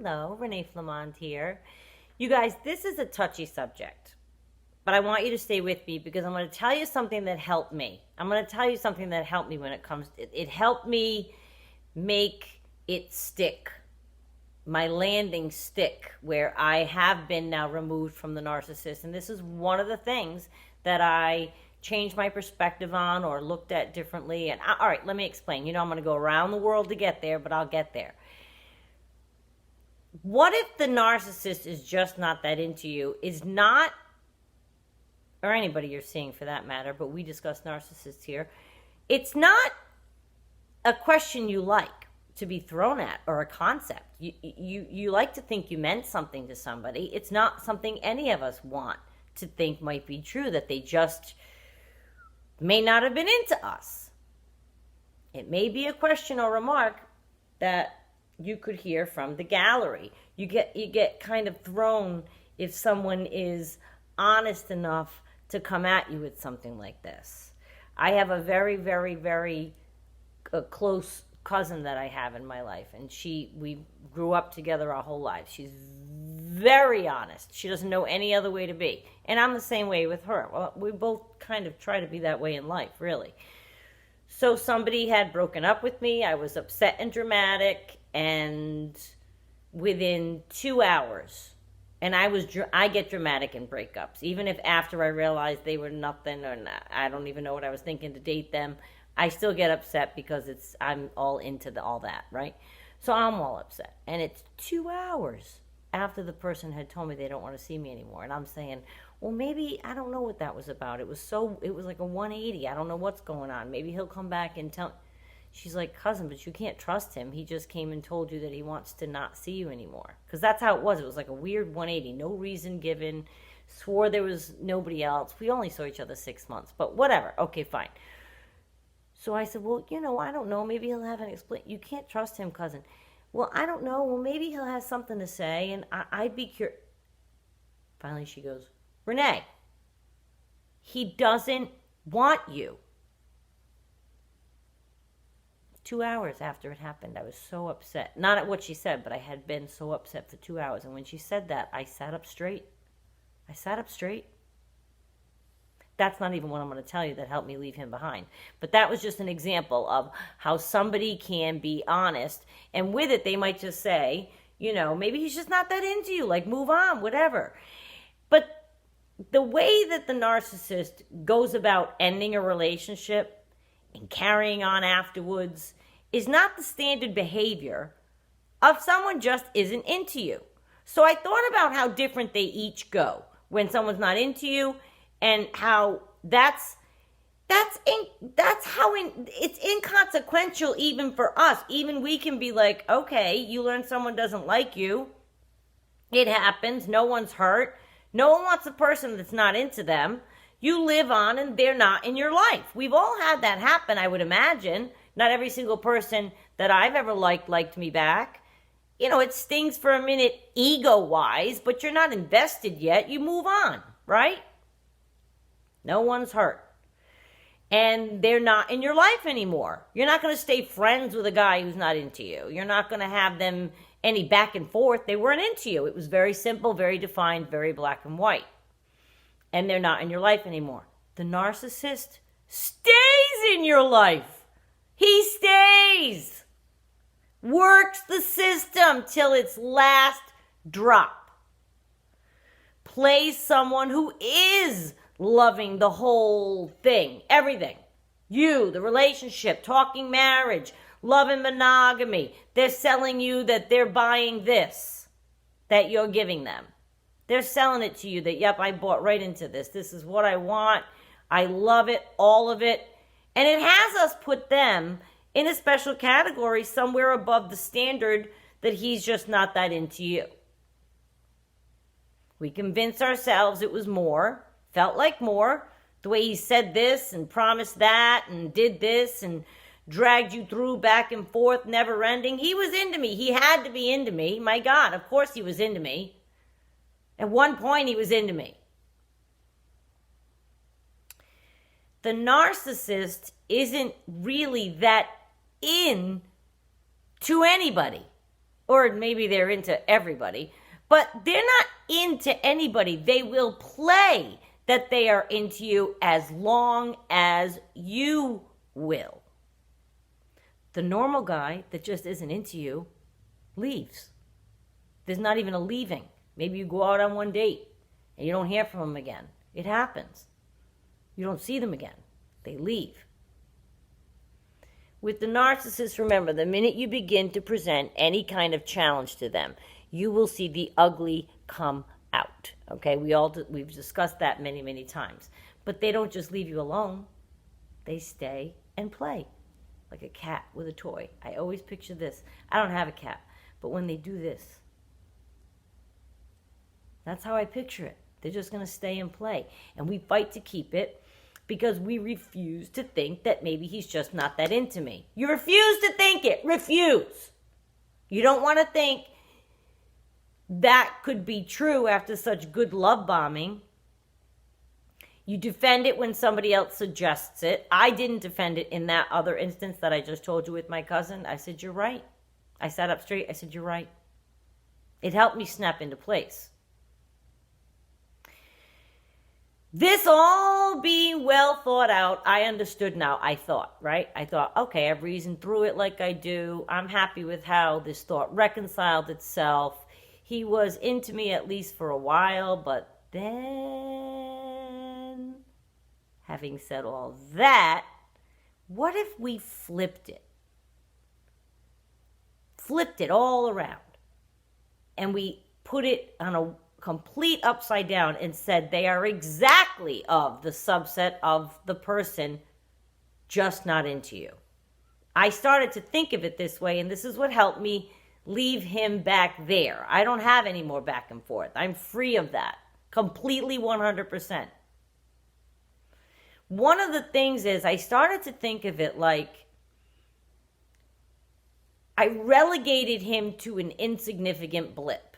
Hello, Renee Flamond here. You guys, this is a touchy subject, but I want you to stay with me because I'm going to tell you something that helped me. I'm going to tell you something that helped me when it comes, it helped me make it stick, my landing stick, where I have been now removed from the narcissist. And this is one of the things that I changed my perspective on or looked at differently. And all right, let me explain. I'm going to go around the world to get there, but I'll get there. What if the narcissist is just not that into you, is not, or anybody you're seeing for that matter, but we discuss narcissists here. It's not a question you like to be thrown at or a concept. You like to think you meant something to somebody. It's not something any of us want to think might be true, that they just may not have been into us. It may be a question or remark that you could hear from the gallery. You get kind of thrown if someone is honest enough to come at you with something like this. I have a very, very, very close cousin that I have in my life, and we grew up together our whole lives. She's very honest. She doesn't know any other way to be, and I'm the same way with her. Well, we both kind of try to be that way in life, really. So somebody had broken up with me. I was upset and dramatic, and within 2 hours, and I get dramatic in breakups, even if after I realized they were nothing, or I don't even know what I was thinking to date them, I still get upset because I'm all into all that, right? So I'm all upset, and it's 2 hours after the person had told me they don't want to see me anymore, and I'm saying, well, maybe, I don't know what that was about. It was like a 180. I don't know what's going on. Maybe he'll come back and tell. She's like, cousin, but you can't trust him. He just came and told you that he wants to not see you anymore. Because that's how it was. It was like a weird 180. No reason given. Swore there was nobody else. We only saw each other 6 months. But whatever. Okay, fine. So I said, well, I don't know. Maybe he'll have an explain. You can't trust him, cousin. Well, I don't know. Well, maybe he'll have something to say. And I'd be curious. Finally, she goes, Renee, he doesn't want you. 2 hours after it happened, I was so upset. Not at what she said, but I had been so upset for 2 hours. And when she said that, I sat up straight. That's not even what I'm going to tell you that helped me leave him behind. But that was just an example of how somebody can be honest. And with it, they might just say, maybe he's just not that into you. Like, move on, whatever. But the way that the narcissist goes about ending a relationship and carrying on afterwards is not the standard behavior of someone just isn't into you. So I thought about how different they each go when someone's not into you, and how it's inconsequential even for us. Even we can be like, okay, you learn someone doesn't like you. It happens. No one's hurt. No one wants a person that's not into them. You live on and they're not in your life. We've all had that happen, I would imagine. Not every single person that I've ever liked me back. It stings for a minute ego-wise, but you're not invested yet. You move on, right? No one's hurt. And they're not in your life anymore. You're not going to stay friends with a guy who's not into you. You're not going to have them any back and forth. They weren't into you. It was very simple, very defined, very black and white. And they're not in your life anymore. The narcissist stays in your life. He stays. Works the system till its last drop. Plays someone who is loving the whole thing, everything. You, the relationship, talking marriage, love and monogamy. They're selling you that they're buying this that you're giving them. They're selling it to you that, yep, I bought right into this. This is what I want. I love it, all of it. And it has us put them in a special category somewhere above the standard that he's just not that into you. We convince ourselves it was more, felt like more, the way he said this and promised that and did this and dragged you through back and forth, never ending. He was into me. He had to be into me. My God, of course he was into me. At one point, he was into me. The narcissist isn't really that in to anybody. Or maybe they're into everybody, but they're not into anybody. They will play that they are into you as long as you will. The normal guy that just isn't into you leaves. There's not even a leaving. Maybe you go out on one date and you don't hear from them again. It happens. You don't see them again. They leave. With the narcissist, remember, the minute you begin to present any kind of challenge to them, you will see the ugly come out. Okay, we've discussed that many, many times. But they don't just leave you alone. They stay and play like a cat with a toy. I always picture this. I don't have a cat, but when they do this, that's how I picture it. They're just going to stay and play. And we fight to keep it because we refuse to think that maybe he's just not that into me. You refuse to think it. Refuse. You don't want to think that could be true after such good love bombing. You defend it when somebody else suggests it. I didn't defend it in that other instance that I just told you with my cousin. I said, you're right. I sat up straight. I said, you're right. It helped me snap into place. This all being well thought out, I understood now, I thought, right? I thought, okay, I've reasoned through it like I do. I'm happy with how this thought reconciled itself. He was into me at least for a while, but then, having said all that, what if we flipped it? Flipped it all around. And we put it on a complete upside down and said they are exactly of the subset of the person just not into you. I started to think of it this way, and this is what helped me leave him back there. I don't have any more back and forth. I'm free of that. Completely 100%. One of the things is I started to think of it like I relegated him to an insignificant blip.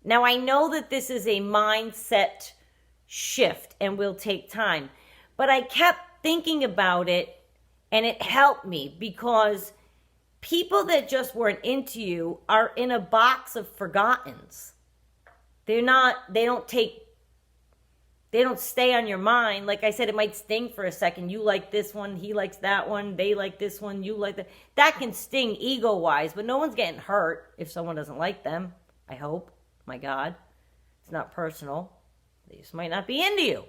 Now, I know that this is a mindset shift and will take time, but I kept thinking about it and it helped me because people that just weren't into you are in a box of forgottens. They don't stay on your mind. Like I said, it might sting for a second. You like this one, he likes that one, they like this one, you like that. That can sting ego-wise, but no one's getting hurt if someone doesn't like them, I hope. My God, it's not personal. They just might not be into you.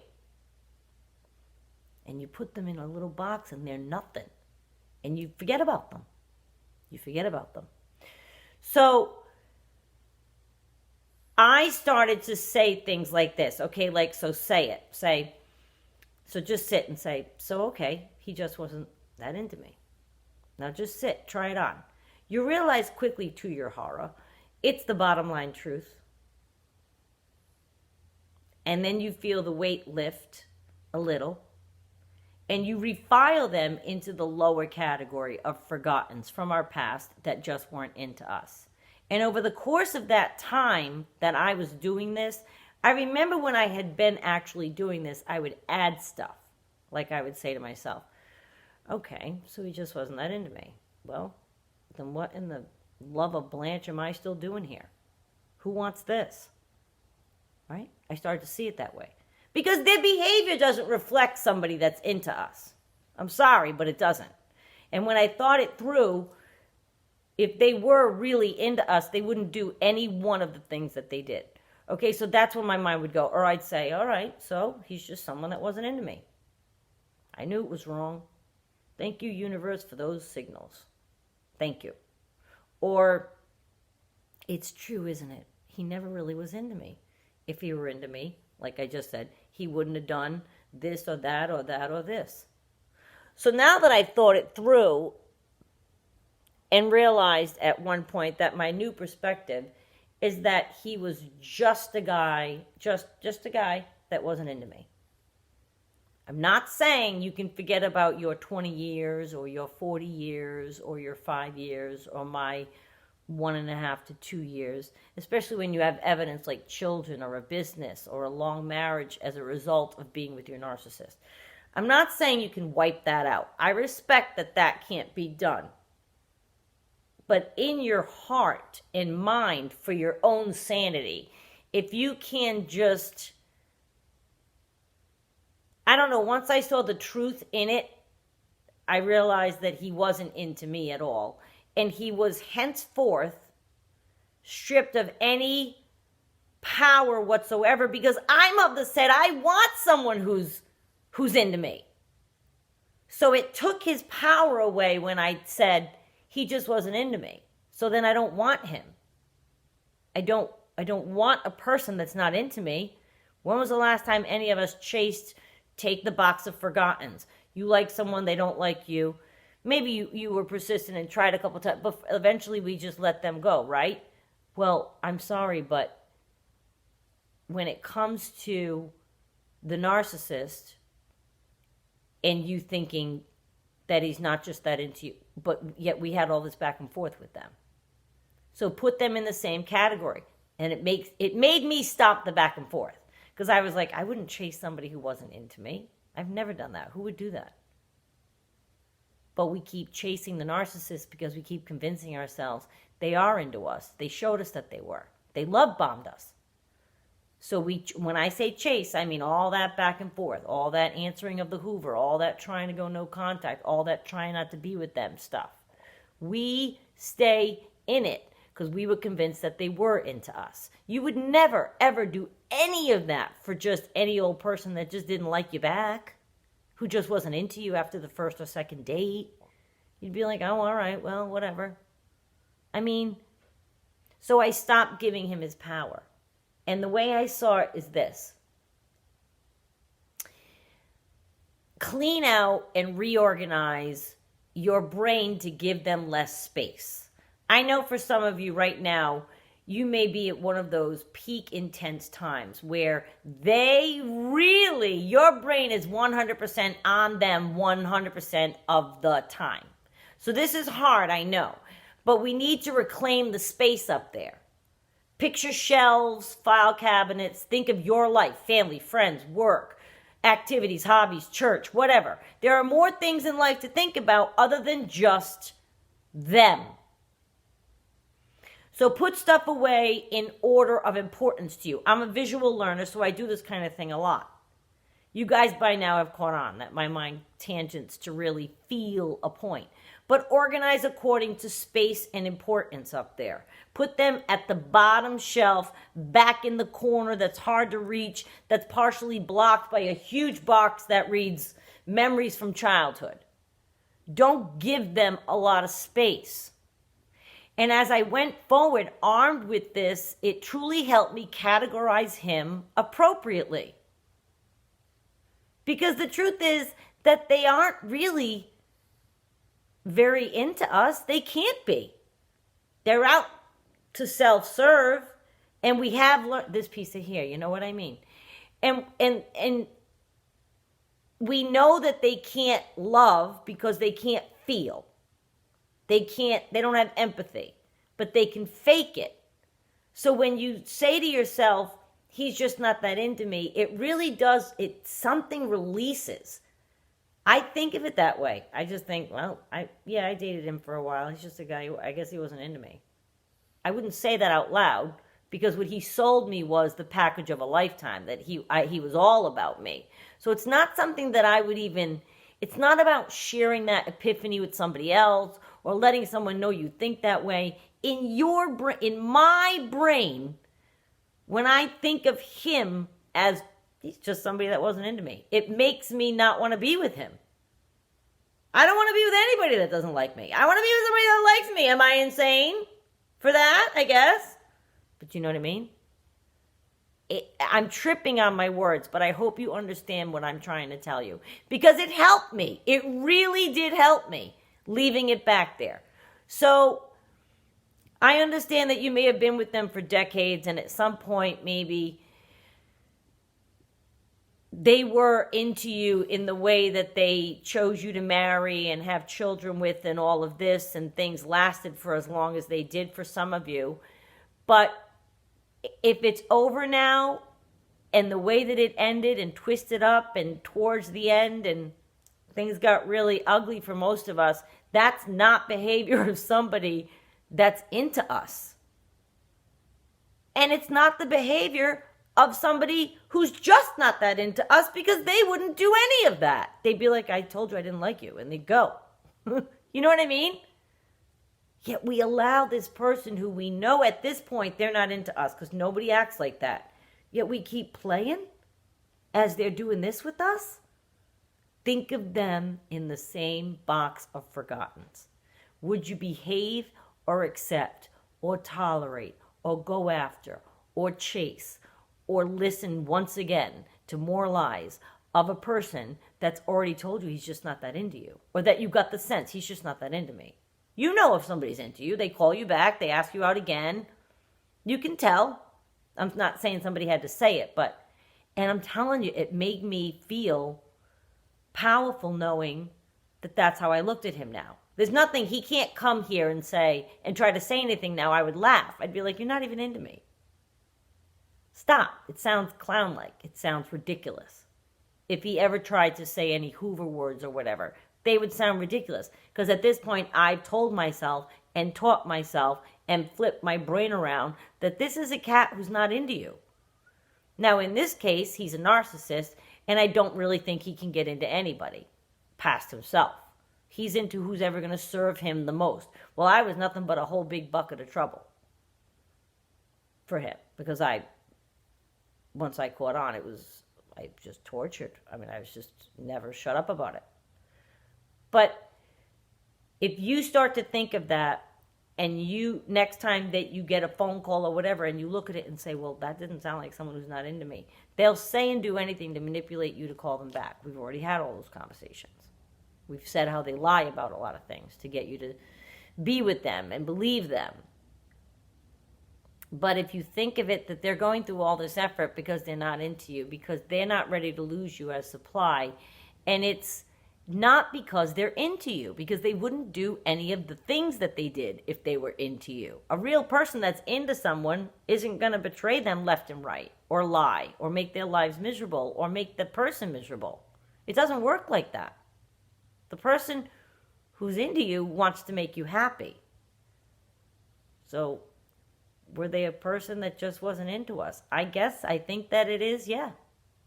And you put them in a little box and they're nothing. And you forget about them. So I started to say things like this. Okay, like, so say it. So just sit and say, so okay, he just wasn't that into me. Now just sit, try it on. You realize quickly, to your horror, it's the bottom line truth. And then you feel the weight lift a little. And you refile them into the lower category of forgottens from our past that just weren't into us. And over the course of that time that I was doing this, I remember when I had been actually doing this, I would add stuff. Like I would say to myself, okay, so he just wasn't that into me. Well, then what in the love of Blanche am I still doing here? Who wants this? Right? I started to see it that way. Because their behavior doesn't reflect somebody that's into us. I'm sorry, but it doesn't. And when I thought it through, if they were really into us, they wouldn't do any one of the things that they did. Okay, so that's when my mind would go. Or I'd say, all right, so he's just someone that wasn't into me. I knew it was wrong. Thank you, universe, for those signals. Thank you. Or, it's true, isn't it? He never really was into me. If he were into me, like I just said, he wouldn't have done this or that or that or this. So now that I've thought it through and realized at one point that my new perspective is that he was just a guy, just a guy that wasn't into me. I'm not saying you can forget about your 20 years or your 40 years or your 5 years or my 1.5 to 2 years, especially when you have evidence like children or a business or a long marriage as a result of being with your narcissist. I'm not saying you can wipe that out. I respect that that can't be done. But in your heart and mind, for your own sanity, if you can just, I don't know, once I saw the truth in it, I realized that he wasn't into me at all. And he was henceforth stripped of any power whatsoever, because I'm of the set, I want someone who's into me. So it took his power away when I said he just wasn't into me. So then I don't want him. I don't want a person that's not into me. When was the last time any of us chased, take the box of forgottens? You like someone, they don't like you. Maybe you were persistent and tried a couple times, but eventually we just let them go, right? Well, I'm sorry, but when it comes to the narcissist and you thinking that he's not just that into you, but yet we had all this back and forth with them. So put them in the same category. And it made me stop the back and forth. Because I was like, I wouldn't chase somebody who wasn't into me. I've never done that. Who would do that? But we keep chasing the narcissist because we keep convincing ourselves they are into us. They showed us that they were. They love bombed us. So when I say chase, I mean all that back and forth, all that answering of the Hoover, all that trying to go no contact, all that trying not to be with them stuff. We stay in it because we were convinced that they were into us. You would never, ever do any of that for just any old person that just didn't like you back, who just wasn't into you after the first or second date. You'd be like, oh, all right, well, whatever. I mean, so I stopped giving him his power. And the way I saw it is this. Clean out and reorganize your brain to give them less space. I know for some of you right now, you may be at one of those peak intense times where your brain is 100% on them 100% of the time. So this is hard, I know. But we need to reclaim the space up there. Picture shelves, file cabinets. Think of your life, family, friends, work, activities, hobbies, church, whatever. There are more things in life to think about other than just them. So put stuff away in order of importance to you. I'm a visual learner, so I do this kind of thing a lot. You guys by now have caught on that my mind tangents to really feel a point. But organize according to space and importance up there. Put them at the bottom shelf, back in the corner that's hard to reach, that's partially blocked by a huge box that reads memories from childhood. Don't give them a lot of space. And as I went forward armed with this, it truly helped me categorize him appropriately. Because the truth is that they aren't really very into us. They can't be. They're out to self-serve, and we have learned this piece of here, you know what I mean? And we know that they can't love because they can't feel. They don't have empathy, but they can fake it. So when you say to yourself, he's just not that into me, it really does, something releases. I think of it that way. I just think, well, I dated him for a while. He's just a guy who, I guess he wasn't into me. I wouldn't say that out loud because what he sold me was the package of a lifetime, that he was all about me. So it's not something that I would even, it's not about sharing that epiphany with somebody else or letting someone know you think that way. In my brain, when I think of him as he's just somebody that wasn't into me, it makes me not want to be with him. I don't want to be with anybody that doesn't like me. I want to be with somebody that likes me. Am I insane for that? I guess. But you know what I mean? I'm tripping on my words, but I hope you understand what I'm trying to tell you. Because it helped me. It really did help me, leaving it back there. So I understand that you may have been with them for decades, and at some point maybe they were into you in the way that they chose you to marry and have children with and all of this, and things lasted for as long as they did for some of you. But if it's over now, and the way that it ended and twisted up and towards the end and things got really ugly for most of us, that's not behavior of somebody that's into us. And it's not the behavior of somebody who's just not that into us, because they wouldn't do any of that. They'd be like, I told you I didn't like you, and they'd go. You know what I mean? Yet we allow this person who we know at this point they're not into us, because nobody acts like that. Yet we keep playing as they're doing this with us. Think of them in the same box of forgottens. Would you behave or accept or tolerate or go after or chase or listen once again to more lies of a person that's already told you he's just not that into you, or that you got the sense he's just not that into me? You know if somebody's into you. They call you back. They ask you out again. You can tell. I'm not saying somebody had to say it, and I'm telling you, it made me feel powerful knowing that that's how I looked at him now. There's nothing, he can't come here and try to say anything now. I would laugh. I'd be like, you're not even into me. Stop. It sounds clown-like. It sounds ridiculous. If he ever tried to say any Hoover words or whatever, they would sound ridiculous. Because at this point, I've told myself and taught myself and flipped my brain around that this is a cat who's not into you. Now, in this case, he's a narcissist, and I don't really think he can get into anybody past himself. He's into who's ever going to serve him the most. Well, I was nothing but a whole big bucket of trouble for him, because once I caught on, I just tortured. I mean, I was just never shut up about it. But if you start to think of that, and next time that you get a phone call or whatever, and you look at it and say, well, that didn't sound like someone who's not into me, they'll say and do anything to manipulate you to call them back. We've already had all those conversations. We've said how they lie about a lot of things to get you to be with them and believe them. But if you think of it that they're going through all this effort because they're not into you, because they're not ready to lose you as supply, and it's not because they're into you, because they wouldn't do any of the things that they did if they were into you. A real person that's into someone isn't going to betray them left and right, or lie, or make their lives miserable, or make the person miserable. It doesn't work like that. The person who's into you wants to make you happy. So, were they a person that just wasn't into us? I think that it is, yeah.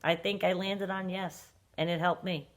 I think I landed on yes, and it helped me.